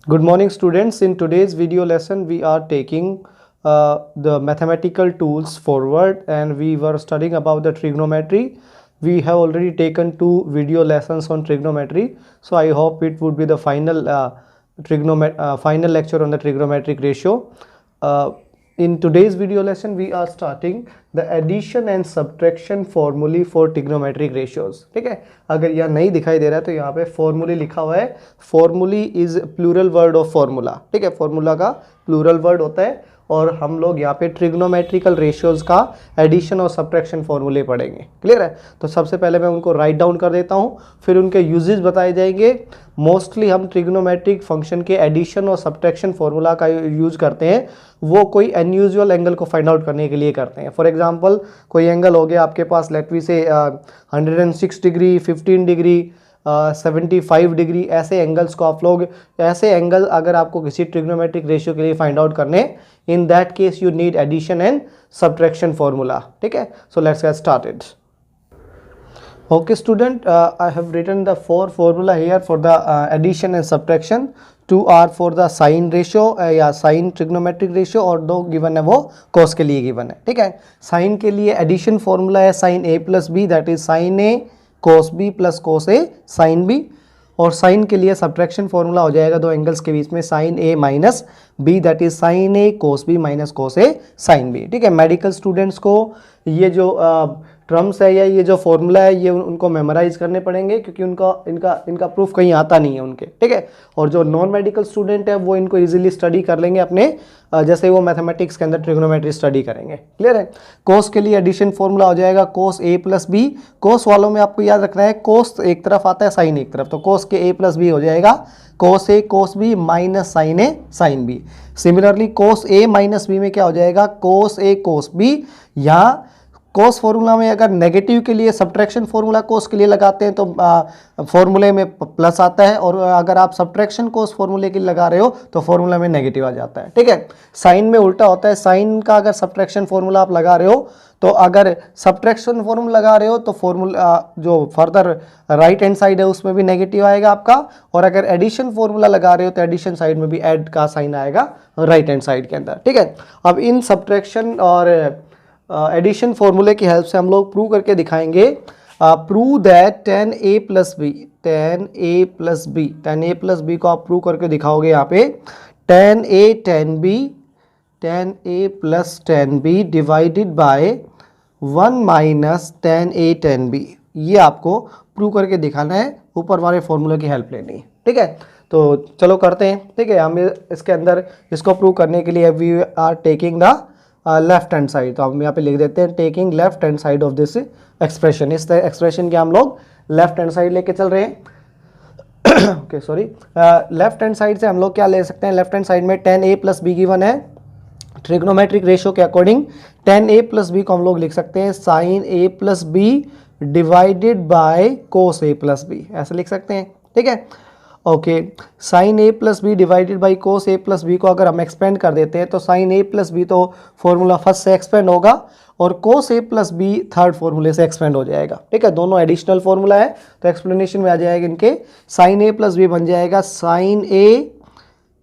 Good morning students. In today's video lesson we are taking the mathematical tools forward, and we were studying about the trigonometry. We have already taken 2 video lessons on trigonometry, so I hope it would be the final final lecture on the trigonometric ratio. In today's video lesson we are starting the addition and subtraction formulae for trigonometric ratios. ठीक है, अगर यह नहीं दिखाई दे रहा है तो यहाँ पे फॉर्मूले लिखा हुआ है. Formulae is plural word of formula. ठीक है, फॉर्मूला का प्लूरल वर्ड होता है और हम लोग यहाँ पे ट्रिग्नोमेट्रिकल रेशियोज का एडिशन और सब्ट्रैक्शन फॉर्मूले पढ़ेंगे. क्लियर है? तो सबसे पहले मैं उनको राइट डाउन कर देता हूँ, फिर उनके यूजेस बताए जाएंगे. मोस्टली हम ट्रिग्नोमेट्रिक फंक्शन के एडिशन और सब्ट्रैक्शन फॉर्मूला का यूज करते हैं, वो कोई अनयूजुअल एंगल को फाइंड आउट करने के लिए करते हैं. फॉर एग्जांपल कोई एंगल हो गया आपके पास, लेट वी से 106 डिग्री, 15 डिग्री, 75 डिग्री, ऐसे एंगल्स को आप लोग, ऐसे एंगल अगर आपको किसी ट्रिग्नोमेट्रिक रेशियो के लिए फाइंड आउट करने, in that case you need addition and subtraction formula. ठीक है, so let's get started. Okay student, I have written the 4 formula here for the addition and subtraction. 2 are for the sine ratio या sine trigonometric ratio, और 2 given है वो cos के लिए given है. ठीक है, sine के लिए addition formula है sin a plus b, that is sin a cos b plus cos a sin b, और साइन के लिए सब्ट्रैक्शन फॉर्मूला हो जाएगा दो एंगल्स के बीच में sine A minus B, that is sine A cos B minus cos A sine B. ठीक है, मेडिकल स्टूडेंट्स को ये जो टर्म्स है या ये जो फॉर्मूला है ये उनको मेमोराइज करने पड़ेंगे, क्योंकि इनका प्रूफ कहीं आता नहीं है उनके. ठीक है, और जो नॉन मेडिकल स्टूडेंट है वो इनको इजीली स्टडी कर लेंगे अपने, जैसे वो मैथमेटिक्स के अंदर ट्रिग्नोमेट्री स्टडी करेंगे. क्लियर है? कोस के लिए एडिशन फॉर्मूला हो जाएगा कोस ए प्लस बी. कोस वालों में आपको याद रखना है कोस एक तरफ आता है, साइन एक तरफ, तो कोस के ए प्लस बी हो जाएगा कोस A cos B minus sine A sine B. Similarly cos A minus B में क्या हो जाएगा, कोस ए कोस बी. यहाँ कोस फॉर्मूला में अगर नेगेटिव के लिए सब्ट्रैक्शन फॉर्मूला कोस के लिए लगाते हैं तो फॉर्मूले में प्लस आता है, और अगर आप सब्ट्रैक्शन कोस फॉर्मूले के लिए लगा रहे हो तो फॉर्मूला में नेगेटिव आ जाता है. ठीक है, साइन में उल्टा होता है. साइन का अगर सब्ट्रैक्शन फॉर्मूला आप लगा रहे हो, तो अगर सब्ट्रैक्शन फॉर्मूला लगा रहे हो तो फॉर्मूला जो फर्दर राइट हैंड साइड है उसमें भी नेगेटिव आएगा आपका, और अगर एडिशन फॉर्मूला लगा रहे हो तो एडिशन साइड में भी ऐड का साइन आएगा राइट हैंड साइड के अंदर. ठीक है, अब इन सब्ट्रैक्शन और एडिशन फॉर्मूले की हेल्प से हम लोग प्रूव करके दिखाएंगे. Prove that tan a plus B, tan a plus B, tan a plus B को आप प्रूव करके दिखाओगे. यहाँ पे tan a tan b, tan a plus tan b divided by 1 minus tan a tan b, ये आपको prove करके दिखाना है, ऊपर वाले फॉर्मूले की हेल्प लेनी है. ठीक है, तो चलो करते हैं. ठीक है, हम इसके अंदर इसको प्रूव करने के लिए we are taking the left hand side, तो हम यहाँ पे लिख देते हैं taking left hand side of this expression. इस एक्सप्रेशन के हम लोग लेफ्ट हैंड साइड लेके चल रहे हैं. Okay sorry, left hand side से हम लोग क्या ले सकते हैं, लेफ्ट हैंड साइड में tan a plus B given है. ट्रिग्नोमेट्रिक रेशियो के according tan a plus B को हम लोग लिख सकते हैं sine a plus B divided by cos a plus B, ऐसे लिख सकते हैं. ठीक है, okay, sine A plus B divided by cos A plus B को अगर हम एक्सपेंड कर देते हैं तो साइन ए प्लस बी तो फॉर्मूला फर्स्ट से एक्सपेंड होगा, और कोस ए प्लस बी थर्ड फॉर्मूले से एक्सपेंड हो जाएगा. ठीक है, दोनों एडिशनल फॉर्मूला है, तो एक्सप्लेनेशन में आ जाएगा इनके. साइन ए प्लस बी बन जाएगा sine A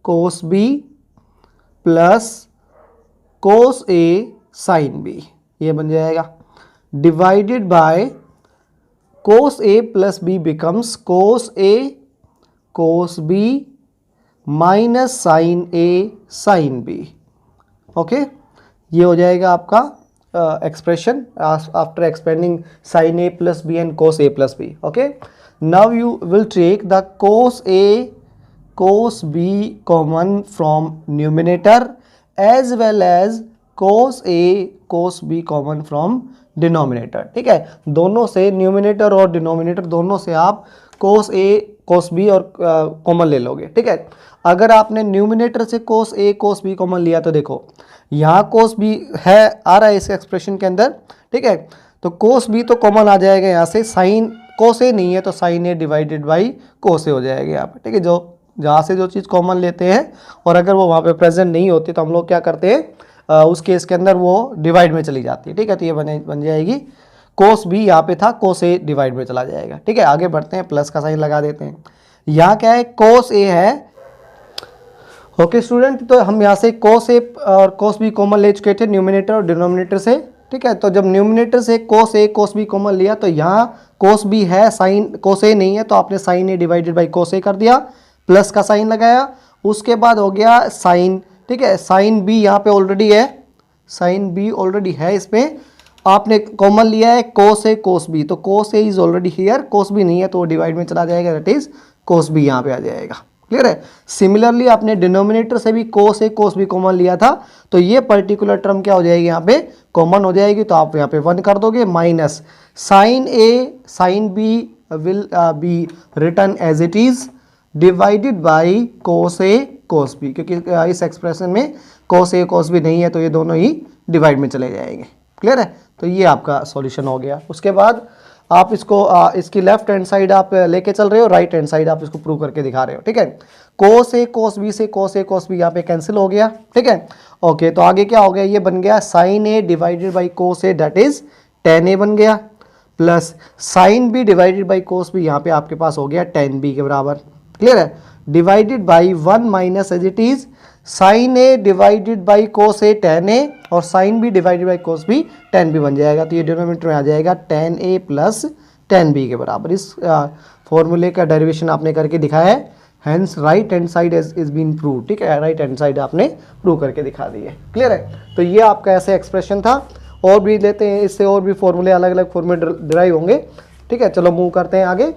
cos B plus cos A sine B, ये बन जाएगा, divided by cos A plus B becomes cos A cos B minus sine A sine B. Okay, ये हो जाएगा आपका expression after expanding sine A plus B and cos A plus B. Okay, now you will take the cos A cos B common from numerator as well as cos A cos B common from denominator. ठीक है, दोनों से, numerator और denominator दोनों से आप कोस A cos B और common ले लोगे. ठीक है, अगर आपने न्यूमिनेटर से कोस ए कोस बी कॉमन लिया तो देखो यहाँ कोस बी है, आ रहा है इस एक्सप्रेशन के अंदर. ठीक है, तो कोस बी तो कॉमन आ जाएगा यहाँ से, साइन कोस ए नहीं है तो sine A divided by cos A हो जाएगा यहाँ पे. ठीक है, जो जहाँ से जो चीज़ कॉमन लेते हैं और अगर वो वहाँ पे प्रेजेंट नहीं होती तो हम लोग क्या करते हैं, उस केस के अंदर वो डिवाइड में चली जाती है. ठीक है, तो ये बन जाएगी कोस बी, यहाँ पे था कोस ए डिवाइड में चला जाएगा. ठीक है, आगे बढ़ते हैं, प्लस का साइन लगा देते हैं. यहाँ क्या है, कोस ए है ओके स्टूडेंट, तो हम यहाँ से cos a और cos b कॉमन ले चुके थे न्यूमिनेटर और डिनोमिनेटर से, ठीक है। तो जब न्यूमिनेटर से cos a cos b common लिया तो यहाँ cos b है, साइन cos a नहीं है, तो आपने sine a divided by cos a कर दिया, प्लस का साइन लगाया। उसके बाद हो गया साइन, ठीक है, साइन b यहाँ पे ऑलरेडी है, साइन b ऑलरेडी है, इसमें आपने कॉमन लिया है cos a cos b, तो cos a is already here, cos b नहीं है तो वो डिवाइड में चला जाएगा, दैट इज cos b यहाँ पे आ जाएगा। क्लियर है। सिमिलरली आपने डिनोमिनेटर से भी cos a cos b common लिया था, तो ये पर्टिकुलर टर्म क्या हो जाएगी, यहाँ पे कॉमन हो जाएगी, तो आप यहाँ पे 1 कर दोगे, minus sine a sine b will be return as it is divided by cos a cos b, क्योंकि इस एक्सप्रेशन में cos a cos b नहीं है तो ये दोनों ही डिवाइड में चले जाएंगे। क्लियर है। तो ये आपका सॉल्यूशन हो गया। उसके बाद आप इसको इसकी लेफ्ट हैंड साइड आप लेके चल रहे हो, राइट हैंड साइड आप इसको प्रूव करके दिखा रहे हो, ठीक है। cos a cos b से cos a cos b यहाँ पे कैंसिल हो गया, ठीक है। ओके, तो आगे क्या हो गया, ये बन गया sin a divided by cos a, that is tan a बन गया, plus sin b divided by cos b, यहाँ पे आपके पास हो गया tan b के बराबर। क्लियर है। Divided by 1 minus as it is sin a divided by cos a tan a, और sin b divided by cos b tan b बन जाएगा, तो ये डिनोमिनेटर में आ जाएगा tan a plus tan b के बराबर। इस फॉर्मूले का डेरिवेशन आपने करके दिखाया है, hence right hand side is been prove, ठीक है, राइट हैंड साइड आपने प्रूव करके दिखा दी है। क्लियर है। तो ये आपका ऐसे एक्सप्रेशन था, और भी लेते हैं इससे, और भी फॉर्मूले अलग अलग फॉर्मूले डिराइव होंगे, ठीक है। चलो मूव करते हैं आगे।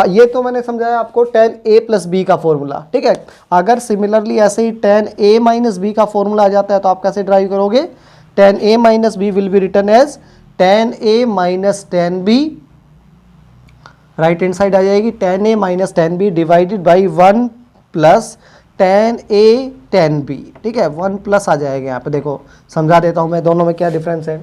ये तो मैंने समझाया आपको tan a प्लस बी का फॉर्मूला, ठीक है। अगर सिमिलरली ऐसे ही tan a माइनस बी का फॉर्मूला आ जाता है तो आप कैसे ड्राइव करोगे, tan a minus B will be return as tan a minus tan b, right hand side आ जाएगी tan a minus tan b divided by 1 plus tan a tan b, ठीक है, 1 प्लस आ जाएगा। यहाँ पे देखो समझा देता हूँ मैं दोनों में क्या डिफरेंस है।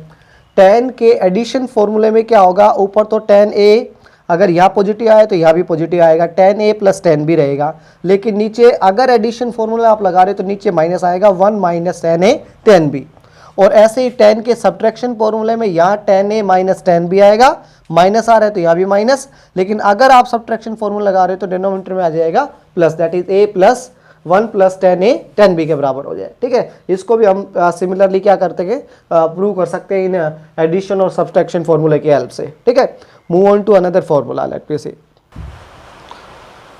tan के एडिशन फॉर्मूले में क्या होगा, ऊपर तो tan a अगर यहाँ पॉजिटिव आए तो यहाँ भी पॉजिटिव आएगा, tan a plus tan b रहेगा, लेकिन नीचे अगर एडिशन फॉर्मूला आप लगा रहे हो तो नीचे माइनस आएगा, 1 minus tan a tan b। और ऐसे ही tan के सब्ट्रैक्शन फॉर्मूले में यहाँ tan a minus tan b आएगा, माइनस आ रहा है तो यहाँ भी माइनस, लेकिन अगर आप सब्ट्रैक्शन फॉर्मूला लगा रहे हो तो डिनोमिनेटर में आ जाएगा plus, that is a plus 1 plus tan a tan b के बराबर हो जाए, ठीक है। इसको भी हम सिमिलरली क्या करते हैं, प्रूव कर सकते हैं इन एडिशन और सब्ट्रैक्शन फॉर्मूले की हेल्प से, ठीक है। Move on to another formula, let me see.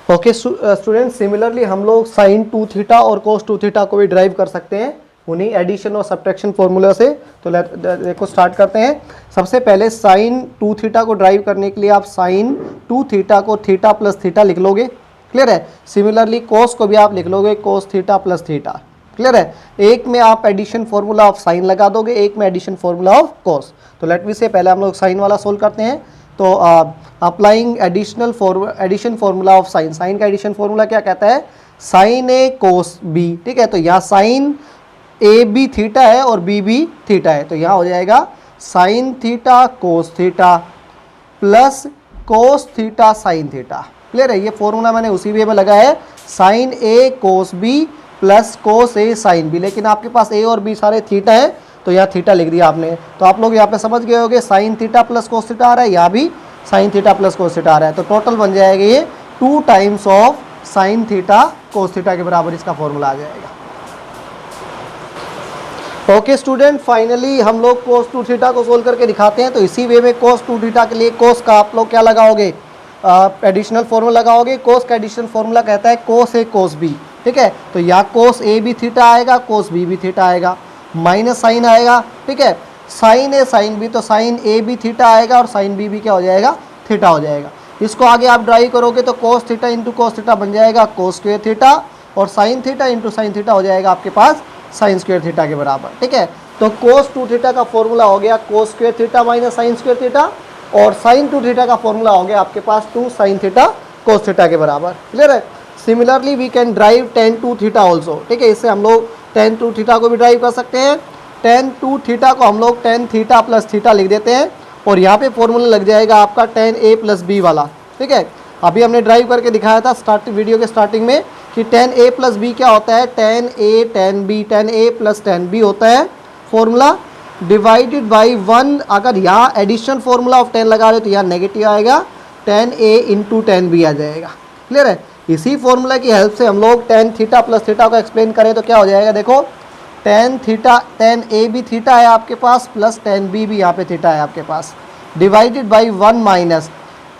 Okay student, similarly हम लोग साइन 2 थीटा और कोस 2 थीटा को भी ड्राइव कर सकते हैं उन्हीं एडिशन और सब्ट्रैक्शन फॉर्मूला से। तो देखो स्टार्ट करते हैं। सबसे पहले साइन 2 थीटा को ड्राइव करने के लिए आप साइन 2 थीटा को थीटा प्लस थीटा लिख लोगे। क्लियर है। सिमिलरली कोस को भी आप लिख लोगे cos theta plus theta. Clear है। एक में आप एडिशन फॉर्मूला ऑफ साइन लगा दोगे, एक में एडिशन फॉर्मूला ऑफ कोस। तो लेट मी से पहले हम लोग साइन वाला सोल्व करते हैं। तो applying addition formula of sine, sine का एडिशन फॉर्मूला क्या कहता है, साइन ए कोस बी, ठीक है। तो यहाँ साइन ए बी थीटा है और बी भी थीटा है, तो यहाँ हो जाएगा sign theta cos theta plus cos theta sine theta. Clear है। ये फॉर्मूला मैंने उसी वे में लगाया है, sign A cos B plus cos A sine B, लेकिन आपके पास ए और बी सारे थीटा है तो यहाँ थीटा लिख दिया आपने। तो आप लोग यहाँ पे समझ गए होगे sine theta plus cos theta आ रहा है, यहाँ भी sine theta plus cos theta आ रहा है, तो टोटल बन जाएगा ये 2 times of sine theta cos theta के बराबर इसका फॉर्मूला आ जाएगा। ओके स्टूडेंट, फाइनली हम लोग कोस 2 थीटा को सोल्व करके दिखाते हैं। तो इसी वे में कोस 2 थीटा के लिए कोस का आप लोग क्या लगाओगे, एडिशनल फॉर्मूला लगाओगे। कोस का एडिशनल फॉर्मूला कहता है कोस ए कोस बी, ठीक है। तो यहाँ कोस ए भी थीटा आएगा, कोस बी भी थीटा आएगा, माइनस साइन आएगा, ठीक है। साइन ए साइन बी, तो साइन ए भी थीटा आएगा और साइन बी भी क्या हो जाएगा, थीटा हो जाएगा। इसको आगे आप ड्राइव करोगे तो cos theta into cos theta बन जाएगा कोस स्क्वायर थीटा, और sine theta into sine theta हो जाएगा आपके पास साइन स्क्वायर थीटा के बराबर, ठीक है। तो कोस 2 थीटा का फॉर्मूला हो गया cos square theta minus sine square theta, और साइन 2 थीटा का फॉर्मूला हो गया आपके पास 2 साइन थीटा कोस थीटा के बराबर। क्लियर है। Similarly we can derive tan 2 theta also, ठीक है। इससे हम लोग tan 2 थीटा को भी ड्राइव कर सकते हैं। tan 2 थीटा को हम लोग tan थीटा प्लस थीटा लिख देते हैं, और यहाँ पे फॉर्मूला लग जाएगा आपका tan a प्लस बी वाला, ठीक है। अभी हमने ड्राइव करके दिखाया था वीडियो के स्टार्टिंग में कि tan a प्लस बी क्या होता है, tan a tan b, tan a plus tan b होता है फॉर्मूला, डिवाइडेड बाई 1। अगर यहाँ एडिशन फॉर्मूला ऑफ tan लगा रहे हो तो यहाँ नेगेटिव आएगा, tan a into tan b आ जाएगा। क्लियर है। इसी फॉर्मूला की हेल्प से हम लोग टेन थीटा प्लस थीटा को एक्सप्लेन करें तो क्या हो जाएगा, देखो tan theta, tan A B theta है आपके पास प्लस टेन बी भी यहाँ पे थीटा है आपके पास, divided by 1 minus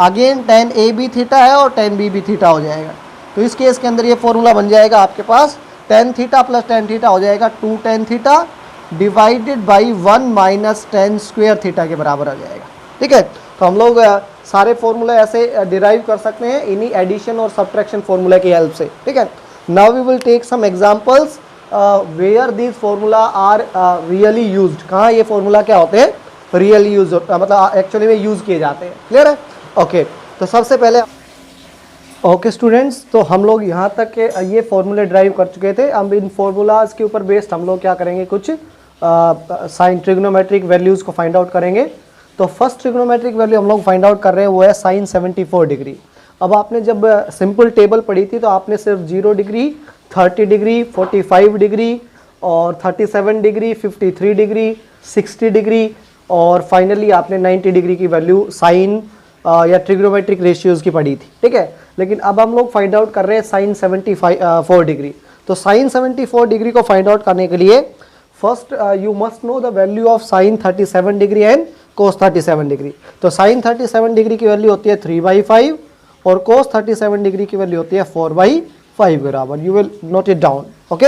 again tan A B theta है और टेन बी भी थीटा हो जाएगा। तो इस केस के अंदर ये फॉर्मूला बन जाएगा आपके पास tan theta plus tan theta हो जाएगा 2 tan theta divided by 1 minus tan square theta के बराबर आ जाएगा। ठीक है, तो हम लोग सारे फॉर्मूले ऐसे डिराइव कर सकते हैं इन्हीं एडिशन और सब्ट्रैक्शन फॉर्मूला की हेल्प से। ठीक है, now we will take some examples where this formula are really used. कहाँ ये फॉर्मूला क्या होते हैं, रियली यूज, मतलब एक्चुअली में यूज किए जाते हैं। क्लियर है? ओके, तो सबसे पहले ओके स्टूडेंट्स, तो हम लोग यहाँ तक के ये फॉर्मूले ड्राइव कर चुके थे। अब इन फॉर्मूलाज के ऊपर बेस्ड हम लोग क्या करेंगे, कुछ साइन ट्रिग्नोमेट्रिक वैल्यूज़ को फाइंड आउट करेंगे। तो फर्स्ट ट्रिग्नोमेट्रिक वैल्यू हम लोग फाइंड आउट कर रहे हैं वो है साइन 74 डिग्री। अब आपने जब सिंपल टेबल पढ़ी थी तो आपने सिर्फ 0 डिग्री, 30 डिग्री, 45 डिग्री और 37 डिग्री, 53 डिग्री, 60 डिग्री और फाइनली आपने 90 डिग्री की वैल्यू साइन या ट्रिग्नोमेट्रिक रेशियोज़ की पढ़ी थी। ठीक है, लेकिन अब हम लोग फाइंड आउट कर रहे हैं साइन 74 डिग्री। तो साइन 74 डिग्री को फाइंड आउट करने के लिए first you must know the value of sine 37 degree and cos 37 degree. तो साइन 37 डिग्री की वैल्यू होती है 3/5 और कोस 37 डिग्री की वैल्यू होती है 4/5 के बराबर। You will note it down. Okay,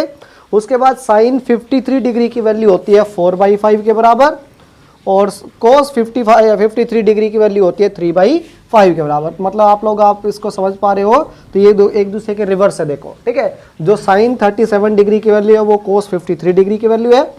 उसके बाद साइन 53 डिग्री की वैल्यू होती है 4/5 के बराबर और कोस 53 डिग्री की वैल्यू होती है 3/5 के बराबर। मतलब आप इसको समझ पा रहे हो तो ये एक दूसरे के रिवर्स है। देखो, ठीक है, जो साइन 37 डिग्री की वैल्यू है वो कोस 53 डिग्री की वैल्यू है,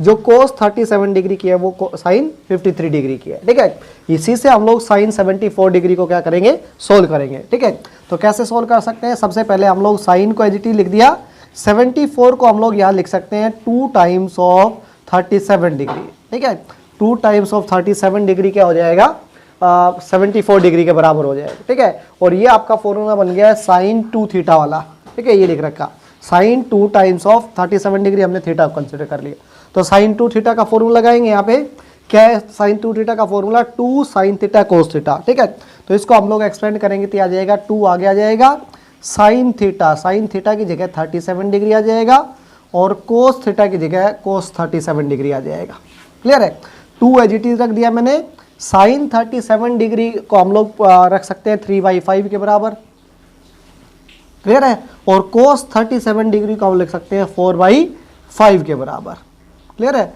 जो कोस 37 डिग्री की है वो साइन 53 डिग्री की है। ठीक है, इसी से हम लोग साइन 74 डिग्री को क्या करेंगे, सोल्व करेंगे। ठीक है, तो कैसे सोल्व कर सकते हैं, सबसे पहले हम लोग साइन को एज इट इज लिख दिया, 74 को हम लोग यहाँ लिख सकते हैं 2 टाइम्स ऑफ 37 डिग्री। ठीक है, 2 टाइम्स ऑफ 37 डिग्री क्या हो जाएगा, 74 डिग्री के बराबर हो जाएगा। ठीक है, और ये आपका फॉर्मूला बन गया है साइन 2 थीटा वाला। ठीक है, ये लिख रखा साइन 2 टाइम्स ऑफ 37 डिग्री, हमने थीटा कंसिडर कर लिया। तो साइन 2 थीटा का फॉर्मूला लगाएंगे यहाँ पे, क्या है साइन 2 थीटा का formula, 2 sine theta cos theta. ठीक है, तो इसको हम लोग एक्सपेंड करेंगे तो आ जाएगा 2 आगे आ जाएगा, साइन थीटा की जगह 37 डिग्री आ जाएगा और कोस थीटा की जगह कोस 37 डिग्री आ जाएगा। क्लियर है? 2 एज इट इज रख दिया मैंने। साइन 37 डिग्री को हम लोग रख सकते हैं 3/5 के बराबर। क्लियर है? और कोस 37 डिग्री को हम लिख सकते हैं 4/5 के बराबर। क्लियर है?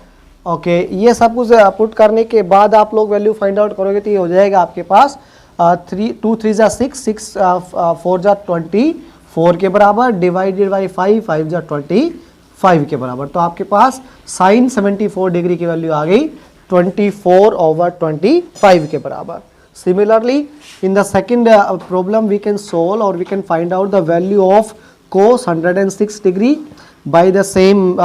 ओके, ये सब कुछ पुट करने के बाद आप लोग वैल्यू फाइंड आउट करोगे तो ये हो जाएगा आपके पास 2 3 जा 6, 6 4 जा 24 के बराबर डिवाइडेड बाई 5 5 जा 25 के बराबर। तो आपके पास साइन 74 डिग्री की वैल्यू आ गई 24/25 के बराबर। Similarly, in the second problem we can solve or we can find out the value of cos 106 degree by the same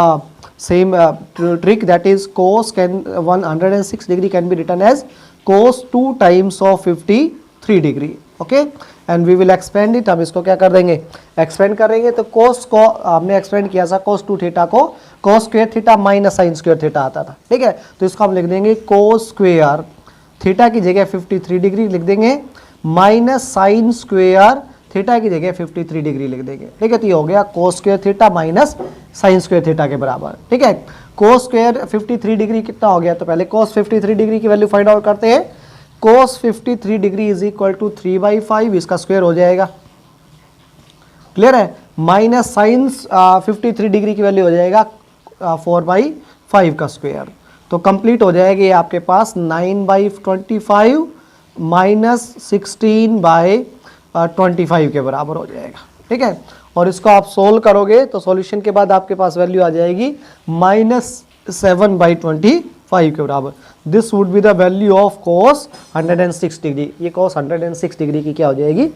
trick, that is cos 106 degree can be written as cos 2 times of 53 degree. Okay, and we will expand it. हम इसको क्या कर देंगे, expand करेंगे। तो cos को हमने expand किया था cos 2 थीटा को cos square theta minus sine square theta आता था। ठीक है, तो इसको हम लिख देंगे cos स्क्वायर थीटा की जगह 53 डिग्री लिख देंगे माइनस साइन स्क्वायर थीटा की जगह 53 डिग्री लिख देंगे। ठीक है, तो ये हो गया cos square theta minus sine square theta के बराबर। ठीक है, cos स्क्वायर 53 डिग्री कितना हो गया, तो पहले cos 53 डिग्री की वैल्यू फाइंड आउट करते हैं। cos 53 degree is equal to 3/5, इसका स्क्वायर हो जाएगा। क्लियर है? माइनस साइन 53 डिग्री की वैल्यू हो जाएगा 4/5 का स्क्वायर। तो कंप्लीट हो जाएगा ये आपके पास 9/25 माइनस 16/25 के बराबर हो जाएगा। ठीक है, और इसको आप सोल्व करोगे तो सॉल्यूशन के बाद आपके पास वैल्यू आ जाएगी -7/25 के बराबर। This would be the value of cos 106 degree. ये cos 106 डिग्री की क्या हो जाएगी,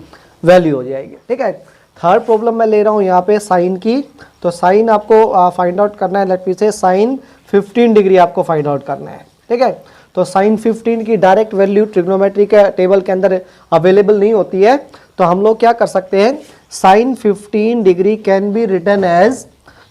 वैल्यू हो जाएगी। ठीक है, थर्ड प्रॉब्लम मैं ले रहा हूँ यहाँ पे साइन की। तो साइन आपको फाइंड आउट करना है, लेट मी से साइन 15 डिग्री आपको फाइंड आउट करना है। ठीक है, तो साइन 15 की डायरेक्ट वैल्यू ट्रिग्नोमेट्री के टेबल के अंदर अवेलेबल नहीं होती है, तो हम लोग क्या कर सकते हैं, sine 15 degree can be written as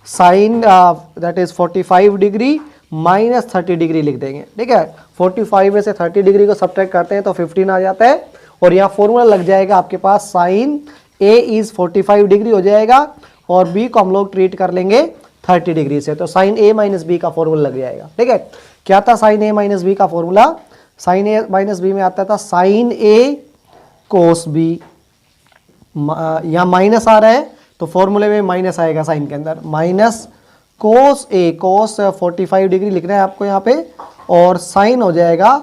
sine that is 45 degree minus 30 degree लिख देंगे। ठीक है, 45 में से 30 डिग्री को सब्ट्रैक्ट करते हैं तो 15 आ जाता है और यहाँ फॉर्मूला लग जाएगा आपके पास साइन ए इज 45 डिग्री हो जाएगा और बी को हम लोग ट्रीट कर लेंगे 30 डिग्री से, तो साइन ए माइनस बी का फॉर्मूला लग जाएगा। ठीक है, क्या था साइन ए माइनस बी का formula? Sign A minus B में आता था साइन ए कोस बी, यहाँ माइनस आ रहा है तो फॉर्मूले में माइनस आएगा साइन के अंदर, minus cos A, cos 45 degree लिखना है आपको यहाँ पे, और साइन हो जाएगा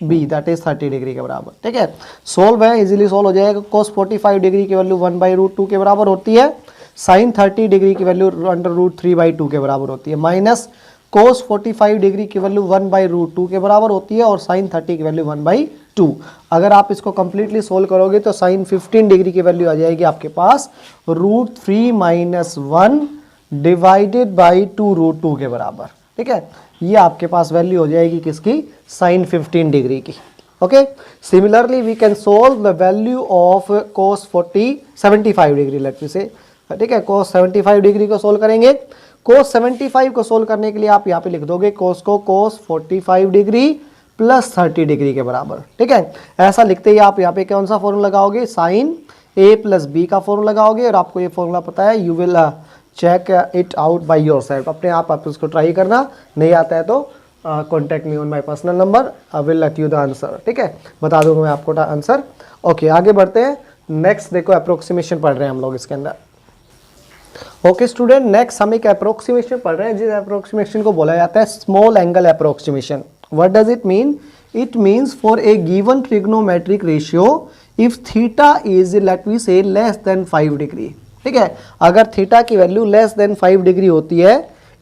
बी दैट इज 30 डिग्री के बराबर। ठीक है, सोल्व है, इजीली सोल्व हो जाएगा। कोस 45 डिग्री की वैल्यू 1/√2 के बराबर होती है, साइन 30 डिग्री की वैल्यू √3/2 के बराबर होती है, माइनस कोस 45 डिग्री की वैल्यू 1/√2 के बराबर होती है और साइन 30 की वैल्यू 1/2। अगर आप इसको कंप्लीटली सोल्व करोगे तो साइन 15 डिग्री की वैल्यू आ जाएगी आपके पास √3 - 1 डिवाइडेड बाई 2√2 के बराबर। ठीक है, ये आपके पास वैल्यू हो जाएगी किसकी? साइन 15 डिग्री की। Okay, similarly we can solve the value of cos 75 degree, let me say. ठीक है, कोस 75 डिग्री को सोल्व करेंगे। कोस 75 को सोल्व करने के लिए आप यहाँ पे लिख दोगे कोस को कोस 45 डिग्री प्लस 30 डिग्री के बराबर। ठीक है, ऐसा लिखते ही आप यहाँ पे कौन सा फॉर्मूला लगाओगे? साइन ए प्लस बी का फॉर्मूला लगाओगे, और आपको ये फॉर्मूला पता है, you will check it out by yourself, अपने आप इसको ट्राई करना, नहीं आता है तो contact me on my personal number, I will let you the answer. ठीक है, बता दूंगा मैं आपको आंसर। ओके, आगे बढ़ते हैं। नेक्स्ट देखो अप्रोक्सीमेशन पढ़ रहे हैं हम लोग इसके अंदर। ओके स्टूडेंट, नेक्स्ट हम एक अप्रोक्सीमेशन पढ़ रहे हैं जिस अप्रोक्सीमेशन को बोला जाता है small angle approximation. What does it mean? It means for a given trigonometric ratio if theta is let we say less than 5 degree. ठीक है, अगर थीटा की वैल्यू लेस देन 5 डिग्री होती है,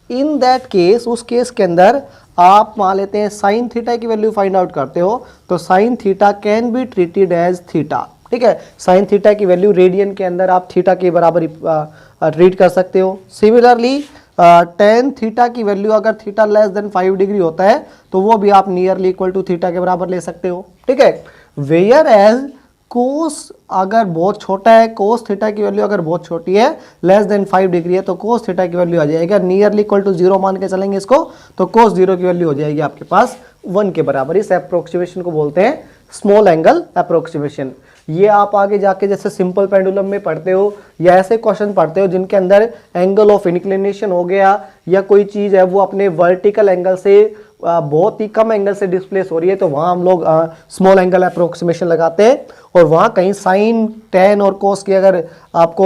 इन दैट केस, उस case के अंदर आप मान लेते हैं साइन थीटा की वैल्यू फाइंड आउट करते हो, तो sine theta can be treated as theta. ठीक है, साइन थीटा की वैल्यू रेडियन के अंदर आप थीटा के बराबर ट्रीट कर सकते हो। सिमिलरली टेन थीटा की वैल्यू अगर थीटा लेस देन 5 डिग्री होता है तो वो भी आप नियरली इक्वल टू थीटा के बराबर ले सकते हो। ठीक है, वेयर एज कोस अगर बहुत छोटा है, कोस थीटा की वैल्यू अगर बहुत छोटी है, लेस देन 5 डिग्री है, तो कोस थीटा की वैल्यू आ जाएगा नियरली इक्वल टू 0 मान के चलेंगे इसको, तो कोस 0 की वैल्यू हो जाएगी आपके पास 1 के बराबर। इस अप्रोक्सीमेशन को बोलते हैं स्मॉल एंगल अप्रोक्सीमेशन। ये आप आगे जाके जैसे सिंपल पेंडुलम में पढ़ते हो या ऐसे क्वेश्चन पढ़ते हो जिनके अंदर एंगल ऑफ इंक्लिनेशन हो गया या कोई चीज़ है वो अपने वर्टिकल एंगल से बहुत ही कम एंगल से डिस्प्लेस हो रही है, तो वहाँ हम लोग स्मॉल एंगल अप्रोक्सीमेशन लगाते हैं, और वहाँ कहीं साइन टेन और कोस की अगर आपको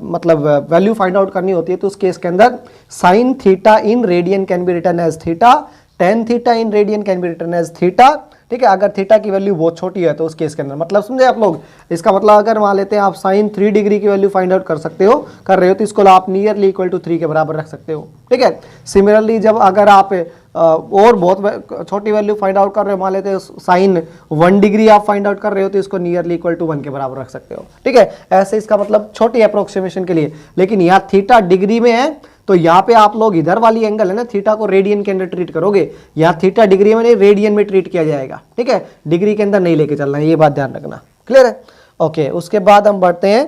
मतलब वैल्यू फाइंड आउट करनी होती है तो उस केस के अंदर sine theta in radian can be written as theta, tan theta in radian can be written as theta. ठीक है, अगर थीटा की वैल्यू बहुत छोटी है तो उस केस के अंदर, मतलब समझे आप लोग, इसका मतलब अगर मान लेते हैं आप साइन 3 डिग्री की वैल्यू फाइंड आउट कर रहे हो तो इसको आप नियरली इक्वल टू 3 के बराबर रख सकते हो। ठीक है, सिमिलरली जब अगर आप और बहुत छोटी वैल्यू फाइंड आउट कर रहे हो, मान लेते हैं साइन 1 डिग्री आप फाइंड आउट कर रहे हो तो इसको नियरली इक्वल टू 1 के बराबर रख सकते हो। ठीक है, ऐसे इसका मतलब छोटी अप्रोक्सीमेशन के लिए। लेकिन यहाँ थीटा डिग्री में है तो यहाँ पे आप लोग इधर वाली एंगल है ना, थीटा को रेडियन के अंदर ट्रीट करोगे, यहाँ थीटा डिग्री में नहीं रेडियन में ट्रीट किया जाएगा। ठीक है, डिग्री के अंदर नहीं लेके चलना है, ये बात ध्यान रखना। क्लियर है? ओके, उसके बाद हम बढ़ते हैं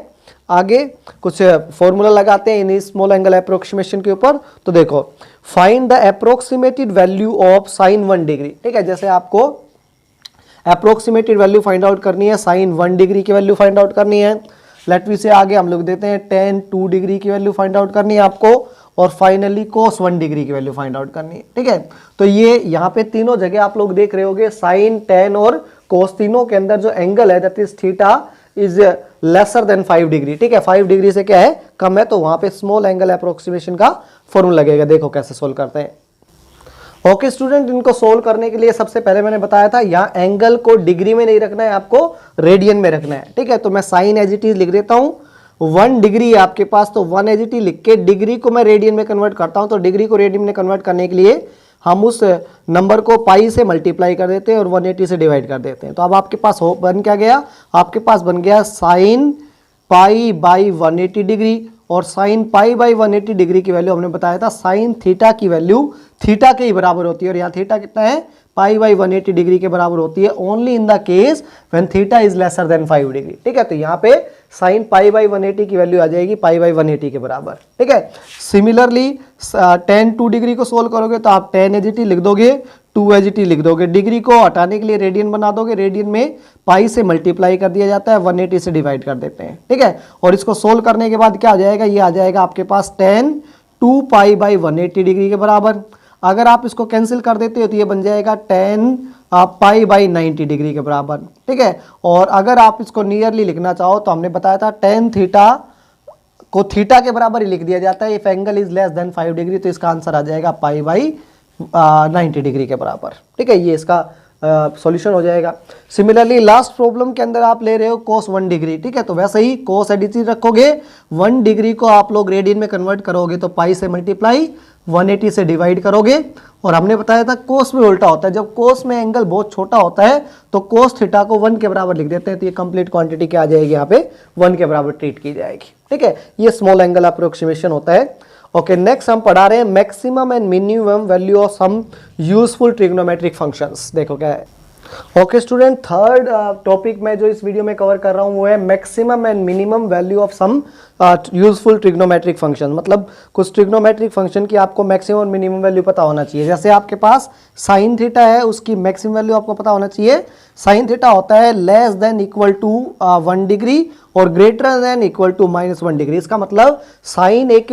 आगे, कुछ फॉर्मूला लगाते हैं इन स्मॉल एंगल अप्रोक्सीमेशन के ऊपर। तो देखो, find the approximated value of sine 1 degree. ठीक है, जैसे आपको अप्रोक्सीमेटेड वैल्यू फाइंड आउट करनी है, साइन 1 डिग्री की वैल्यू फाइंड आउट करनी है, लेट वी से आगे हम लोग देते हैं टेन 2 डिग्री की वैल्यू फाइंड आउट करनी है आपको, और फाइनली कोस 1 डिग्री की वैल्यू फाइंड आउट करनी है। ठीक है, तो ये यहाँ पे तीनों जगह आप लोग देख रहे होगे, साइन टेन और कोस तीनों के अंदर जो एंगल है that is theta is lesser than 5 degree. ठीक है, 5 डिग्री से क्या है, कम है, तो वहां पे स्मॉल एंगल अप्रोक्सीमेशन का फॉर्मूला लगेगा। देखो कैसे सोल्व करते हैं। ओके स्टूडेंट, इनको सोल्व करने के लिए सबसे पहले मैंने बताया था यहाँ एंगल को डिग्री में नहीं रखना है, आपको रेडियन में रखना है। ठीक है, तो मैं साइन एज इट इज लिख देता हूँ, 1 डिग्री है आपके पास, तो 1 एज इट इज लिख के डिग्री को मैं रेडियन में कन्वर्ट करता हूँ। तो डिग्री को रेडियन में कन्वर्ट करने के लिए हम उस नंबर को पाई से मल्टीप्लाई कर देते हैं और 180 से डिवाइड कर देते हैं। तो अब आपके पास बन क्या गया, आपके पास बन गया साइन पाई बाई 180 डिग्री, और साइन पाई बाई 180 डिग्री की वैल्यू हमने बताया था साइन थीटा की वैल्यू थीटा के ही बराबर होती है, और यहाँ थीटा कितना है, पाई बाई 180 डिग्री के बराबर होती है, only in the case when theta is lesser than 5 degree. ठीक है, तो यहाँ पे साइन पाई बाई 180 की वैल्यू आ जाएगी पाई बाई 180 के बराबर। ठीक है, सिमिलरली tan 2 डिग्री को सोल्व करोगे तो आप tan एजीटी लिख दोगे, 2 एजीटी लिख दोगे। डिग्री को हटाने के लिए रेडियन बना दोगे, रेडियन में पाई से मल्टीप्लाई कर दिया जाता है, 180 से डिवाइड कर देते हैं। ठीक है, और इसको सोल्व करने के बाद क्या आ जाएगा, ये आ जाएगा आपके पास tan 2 पाई बाई 180 डिग्री के बराबर। अगर आप इसको कैंसिल कर देते हो तो ये बन जाएगा tan पाई बाई 90 डिग्री के बराबर। ठीक है, और अगर आप इसको नियरली लिखना चाहो तो हमने बताया था tan थीटा को थीटा के बराबर ही लिख दिया जाता है, if angle is less than 5 degree, तो इसका आंसर आ जाएगा पाई बाई 90 डिग्री के बराबर। ठीक है, ये इसका सॉल्यूशन हो जाएगा। सिमिलरली लास्ट प्रॉब्लम के अंदर आप ले रहे हो cos 1 डिग्री। ठीक है, तो वैसे ही cos एडिटी रखोगे, 1 डिग्री को आप लोग रेडियन में कन्वर्ट करोगे तो पाई से मल्टीप्लाई 180 से डिवाइड करोगे। और हमने बताया था कोस में उल्टा होता है, जब कोस में एंगल बहुत छोटा होता है तो कोस थीटा को 1 के बराबर लिख देते हैं, तो ये कंप्लीट क्वांटिटी क्या आ जाएगी, यहाँ पे 1 के बराबर ट्रीट की जाएगी। ठीक है, ये स्मॉल एंगल अप्रोक्सीमेशन होता है। ओके, नेक्स्ट हम पढ़ा रहे हैं maximum and minimum value of some useful trigonometric functions. देखो क्या है। ओके स्टूडेंट, थर्ड टॉपिक मैं जो इस वीडियो में कवर कर रहा हूँ वो है maximum and minimum value of some useful trigonometric function. मतलब कुछ ट्रिग्नोमेट्रिक फंक्शन की आपको मैक्सिमम और मिनिमम वैल्यू पता होना चाहिए। जैसे आपके पास साइन थीटा है, उसकी मैक्सिमम वैल्यू आपको पता होना चाहिए। साइन थीटा होता है less than equal to 1 degree और greater than equal to -1 degree. इसका मतलब साइन एक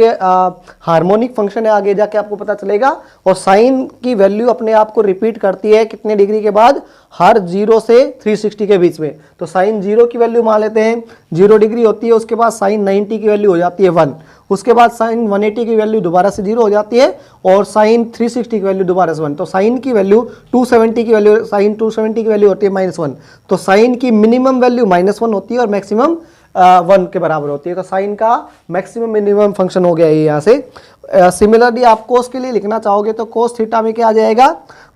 हार्मोनिक फंक्शन है, आगे जाके आपको पता चलेगा। और साइन की वैल्यू अपने आप को रिपीट करती है कितने डिग्री के बाद, हर 0 से 360 के बीच में। तो साइन 0 की वैल्यू मान लेते हैं 0 डिग्री होती है, उसके बाद साइन 90 की वैल्यू हो जाती है 1, उसके बाद साइन 180 की वैल्यू दोबारा से 0 हो जाती है और साइन 360 की वैल्यू दोबारा से 1। तो साइन की वैल्यू 270 की वैल्यू, साइन 270 की वैल्यू होती है -1। तो साइन की मिनिमम वैल्यू -1 होती है और मैक्सिमम 1 के बराबर होती है। तो साइन का मैक्सिमम मिनिमम फंक्शन हो गया है यहाँ से। सिमिलरली आप कोस के लिए लिखना चाहोगे तो कोस थीटा में क्या आ जाएगा,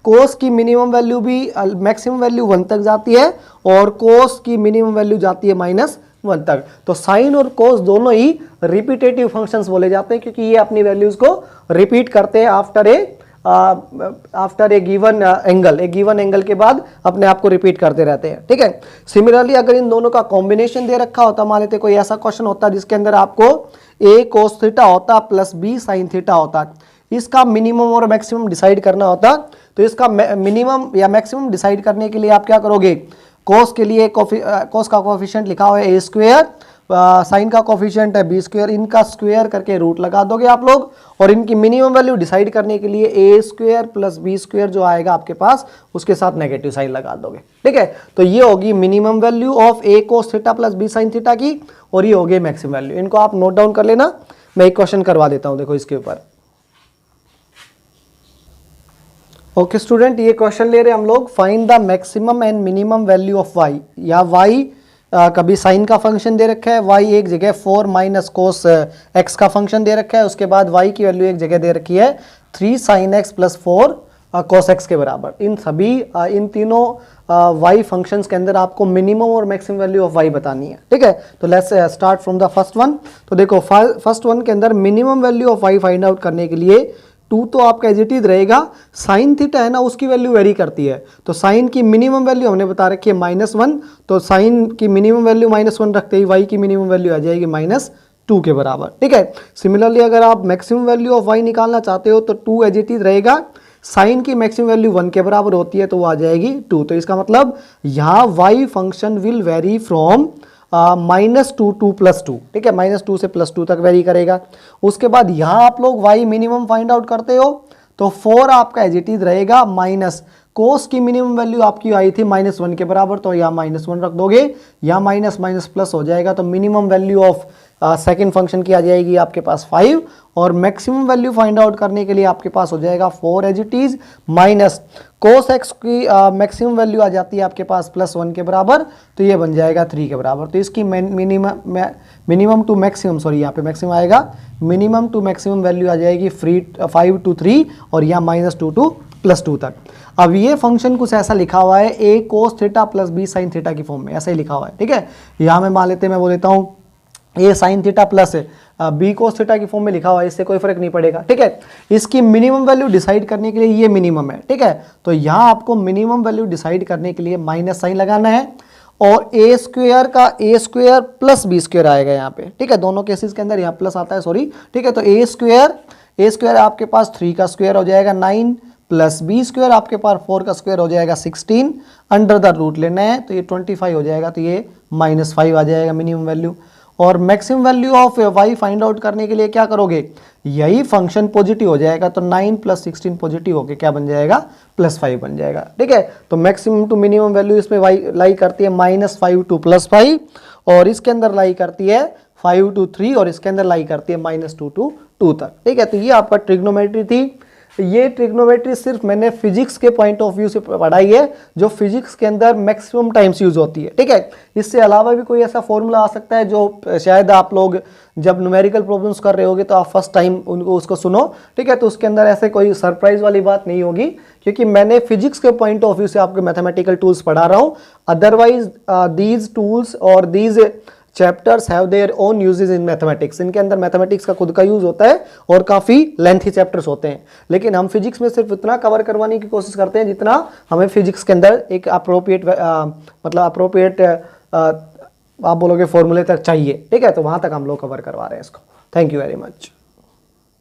कोस की मिनिमम वैल्यू भी मैक्सिमम वैल्यू 1 तक जाती है और कोस की मिनिमम वैल्यू जाती है -1 तक। तो साइन और कोस दोनों ही रिपीटेटिव फंक्शंस बोले जाते हैं, क्योंकि ये अपनी वैल्यूज को रिपीट करते हैं आफ्टर ए गिवन एंगल, एक गिवन एंगल के बाद अपने आप को रिपीट करते रहते हैं। ठीक है, सिमिलरली अगर इन दोनों का कॉम्बिनेशन दे रखा होता, मान लेते कोई ऐसा क्वेश्चन होता जिसके अंदर आपको a cos थीटा होता प्लस b sin थीटा होता, इसका मिनिमम और मैक्सिमम डिसाइड करना होता, तो इसका मिनिमम या मैक्सिमम डिसाइड करने के लिए आप क्या करोगे, कोस के लिए कोस का कोफिशिएंट लिखा हुआ है a स्क्वायर, साइन का कोफिशिएंट है b स्क्वायर, इनका स्क्वायर करके रूट लगा दोगे आप लोग। और इनकी मिनिमम वैल्यू डिसाइड करने के लिए a square plus b square जो आएगा आपके पास, उसके साथ नेगेटिव साइन लगा दोगे। ठीक है, तो ये होगी minimum value of a cos theta plus b sin theta की, और ये होगी मैक्सिमम वैल्यू। इनको आप नोट डाउन कर लेना, मैं एक क्वेश्चन करवा देता हूं, देखो इसके ऊपर। ओके स्टूडेंट, ये क्वेश्चन ले रहे हैं हम लोग, find the maximum and minimum value of y। या y कभी साइन का फंक्शन दे रखा है, y एक जगह 4 माइनस कोस x का फंक्शन दे रखा है, उसके बाद y की वैल्यू एक जगह दे रखी है 3 sin x plus 4 cos x के बराबर। इन सभी इन तीनों y फंक्शंस के अंदर आपको मिनिमम और मैक्सिमम वैल्यू ऑफ y बतानी है। ठीक है, तो let's start from the first one. तो देखो फर्स्ट वन के अंदर minimum value of y find out करने के लिए 2 तो आपका एज इट इज रहेगा, साइन थीटा है ना उसकी वैल्यू वेरी करती है, तो साइन की मिनिमम वैल्यू हमने बता रखी है -1, तो साइन की मिनिमम वैल्यू -1 रखते ही y की मिनिमम वैल्यू आ जाएगी -2 के बराबर। ठीक है, सिमिलरली अगर आप मैक्सिमम वैल्यू ऑफ y निकालना चाहते हो तो 2 एज इट इज रहेगा, साइन की मैक्सिमम वैल्यू 1 के बराबर होती है तो वो आ जाएगी 2। तो इसका मतलब यहाँ y function will vary from -2 to +2। ठीक है, -2 से +2 तक वेरी करेगा। उसके बाद यहाँ आप लोग y मिनिमम फाइंड आउट करते हो तो 4 आपका एज इट इज रहेगा, माइनस कोस की मिनिमम वैल्यू आपकी आई थी -1 के बराबर, तो यहाँ -1 रख दोगे, यहाँ माइनस माइनस प्लस हो जाएगा, तो minimum value of second function की आ जाएगी आपके पास 5, और मैक्सिमम वैल्यू फाइंड आउट करने के लिए आपके पास हो जाएगा 4 as it is, minus cos X की मैक्सिमम वैल्यू आ जाती है आपके पास +1 के बराबर, तो ये बन जाएगा 3 के बराबर। तो इसकी मिनिमम टू मैक्सिमम, सॉरी यहाँ पे मैक्सिमम आएगा, मिनिमम टू मैक्सिमम वैल्यू आ जाएगी 5 to 3 और यहाँ -2 to +2 तक। अब ये फंक्शन कुछ ऐसा लिखा हुआ है a cos theta plus b sin theta की फॉर्म में, ऐसा ही लिखा हुआ है। ठीक है, यहाँ में मान लेते हैं, मैं बोल देता हूँ a sin theta plus b cos theta की फॉर्म में लिखा हुआ है, इससे कोई फर्क नहीं पड़ेगा। ठीक है, इसकी मिनिमम वैल्यू डिसाइड करने के लिए ये मिनिमम है। ठीक है, तो यहाँ आपको मिनिमम वैल्यू डिसाइड करने के लिए माइनस साइन लगाना है, और ए स्क्वायर प्लस बी स्क्वायर आएगा यहाँ पे, ठीक है। दोनों केसेस के अंदर यहाँ प्लस आता है, सॉरी, ठीक है। तो ए स्क्वायर आपके पास 3 का स्क्वायर हो जाएगा 9 प्लस बी स्क्वायर आपके पास 4 का स्क्वायर हो जाएगा 16, अंडर द रूट लेना है तो ये 25 हो जाएगा, तो ये -5 आ जाएगा मिनिमम वैल्यू। और maximum value of y find out करने के लिए क्या करोगे, यही फंक्शन पॉजिटिव हो जाएगा तो 9 प्लस 16 पॉजिटिव होके क्या बन जाएगा, +5 बन जाएगा, ठीक है। तो मैक्सिमम टू मिनिमम वैल्यू इसमें y लाई करती है -5 टू +5, और इसके अंदर लाई करती है 5 टू 3, और इसके अंदर लाई करती है -2 टू 2 तक, ठीक है। तो ये आपका ट्रिग्नोमेट्री थी। ये ट्रिग्नोमेट्री सिर्फ मैंने फिजिक्स के पॉइंट ऑफ व्यू से पढ़ाई है, जो फिजिक्स के अंदर मैक्सिमम टाइम्स यूज होती है, ठीक है। इससे अलावा भी कोई ऐसा फॉर्मूला आ सकता है जो शायद आप लोग जब न्यूमेरिकल प्रॉब्लम्स कर रहे होगे तो आप फर्स्ट टाइम उसको सुनो, ठीक है। तो उसके अंदर ऐसे कोई सरप्राइज वाली बात नहीं होगी, क्योंकि मैंने फिजिक्स के पॉइंट ऑफ व्यू से आपको मैथमेटिकल टूल्स पढ़ा रहा हूँ। अदरवाइज दीज टूल्स और these chapters have their own uses in mathematics. इनके अंदर मैथमेटिक्स का खुद का यूज होता है और काफ़ी लेंथी चैप्टर्स होते हैं, लेकिन हम फिजिक्स में सिर्फ इतना कवर करवाने की कोशिश करते हैं जितना हमें फिजिक्स के अंदर एक अप्रोप्रिएट आप बोलोगे फॉर्मूले तक चाहिए, ठीक है। तो वहाँ तक हम लोग कवर करवा रहे हैं इसको। Thank you very much.